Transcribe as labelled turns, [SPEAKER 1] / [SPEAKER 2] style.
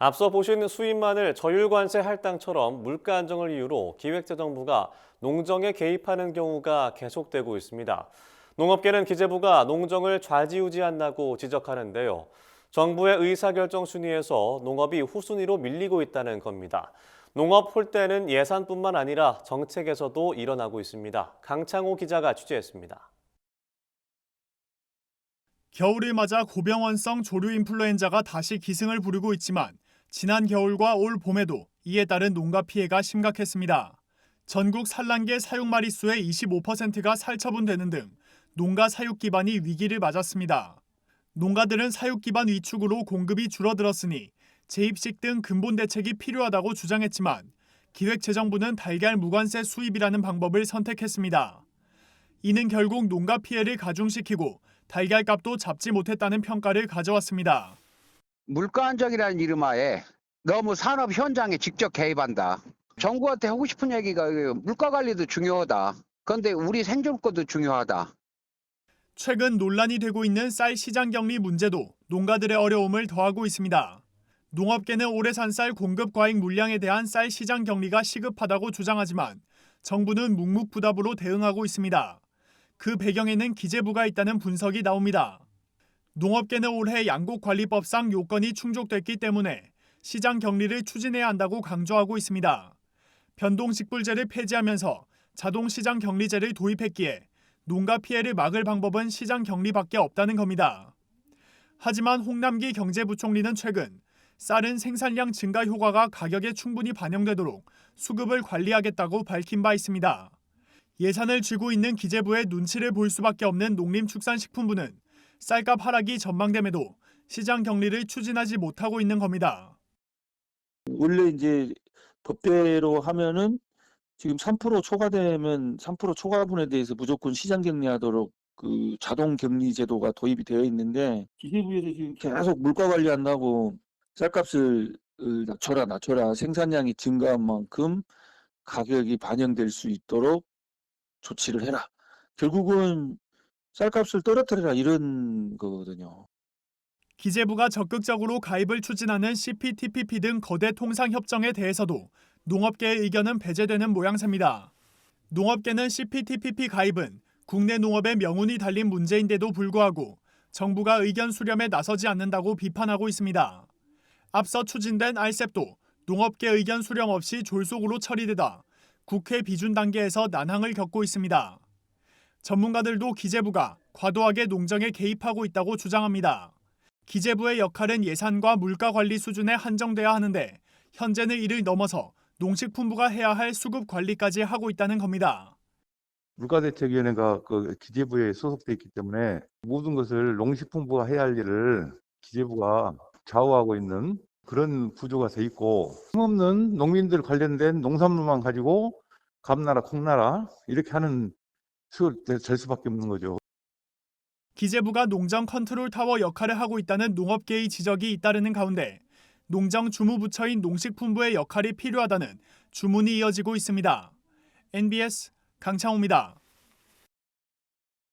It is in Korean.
[SPEAKER 1] 앞서 보신 수입마늘 저율관세 할당처럼 물가 안정을 이유로 기획재정부가 농정에 개입하는 경우가 계속되고 있습니다. 농업계는 기재부가 농정을 좌지우지한다고 지적하는데요. 정부의 의사결정 순위에서 농업이 후순위로 밀리고 있다는 겁니다. 농업 홀대는 예산뿐만 아니라 정책에서도 일어나고 있습니다. 강창호 기자가 취재했습니다.
[SPEAKER 2] 겨울을 맞아 고병원성 조류 인플루엔자가 다시 기승을 부리고 있지만 지난 겨울과 올 봄에도 이에 따른 농가 피해가 심각했습니다. 전국 산란계 사육 마리수의 25%가 살처분되는 등 농가 사육 기반이 위기를 맞았습니다. 농가들은 사육 기반 위축으로 공급이 줄어들었으니 재입식 등 근본 대책이 필요하다고 주장했지만 기획재정부는 달걀 무관세 수입이라는 방법을 선택했습니다. 이는 결국 농가 피해를 가중시키고 달걀값도 잡지 못했다는 평가를 가져왔습니다.
[SPEAKER 3] 물가 안정이라는 이름하에 너무 산업 현장에 직접 개입한다. 정부한테 하고 싶은 얘기가 물가 관리도 중요하다. 그런데 우리 생존권도 중요하다.
[SPEAKER 2] 최근 논란이 되고 있는 쌀 시장 격리 문제도 농가들의 어려움을 더하고 있습니다. 농업계는 올해 산 쌀 공급 과잉 물량에 대한 쌀 시장 격리가 시급하다고 주장하지만 정부는 묵묵부답으로 대응하고 있습니다. 그 배경에는 기재부가 있다는 분석이 나옵니다. 농업계는 올해 양곡관리법상 요건이 충족됐기 때문에 시장 격리를 추진해야 한다고 강조하고 있습니다. 변동직불제를 폐지하면서 자동시장 격리제를 도입했기에 농가 피해를 막을 방법은 시장 격리밖에 없다는 겁니다. 하지만 홍남기 경제부총리는 최근 쌀은 생산량 증가 효과가 가격에 충분히 반영되도록 수급을 관리하겠다고 밝힌 바 있습니다. 예산을 쥐고 있는 기재부의 눈치를 볼 수밖에 없는 농림축산식품부는 쌀값 하락이 전망됨에도 시장 격리를 추진하지 못하고 있는 겁니다.
[SPEAKER 4] 원래 이제 법대로 하면은 지금 3% 초과되면 3% 초과분에 대해서 무조건 시장 격리하도록 그 자동 격리 제도가 도입이 되어 있는데 기재부에서 지금 계속 물가 관리한다고 쌀값을 낮춰라 생산량이 증가한 만큼 가격이 반영될 수 있도록 조치를 해라. 결국은 쌀값을 떨어뜨려라 이런 거거든요.
[SPEAKER 2] 기재부가 적극적으로 가입을 추진하는 CPTPP 등 거대 통상협정에 대해서도 농업계의 의견은 배제되는 모양새입니다. 농업계는 CPTPP 가입은 국내 농업의 명운이 달린 문제인데도 불구하고 정부가 의견 수렴에 나서지 않는다고 비판하고 있습니다. 앞서 추진된 RCEP도 농업계 의견 수렴 없이 졸속으로 처리되다 국회 비준 단계에서 난항을 겪고 있습니다. 전문가들도 기재부가 과도하게 농정에 개입하고 있다고 주장합니다. 기재부의 역할은 예산과 물가 관리 수준에 한정돼야 하는데 현재는 이를 넘어서 농식품부가 해야 할 수급 관리까지 하고 있다는 겁니다.
[SPEAKER 5] 물가대책위원회가 그 기재부에 소속돼 있기 때문에 모든 것을 농식품부가 해야 할 일을 기재부가 좌우하고 있는 그런 구조가 돼 있고 힘없는 농민들 관련된 농산물만 가지고 감나라 콩나라 이렇게 하는 될 수밖에 없는 거죠.
[SPEAKER 2] 기재부가 농정 컨트롤 타워 역할을 하고 있다는 농업계의 지적이 잇따르는 가운데 농정 주무부처인 농식품부의 역할이 필요하다는 주문이 이어지고 있습니다. NBS 강창호입니다.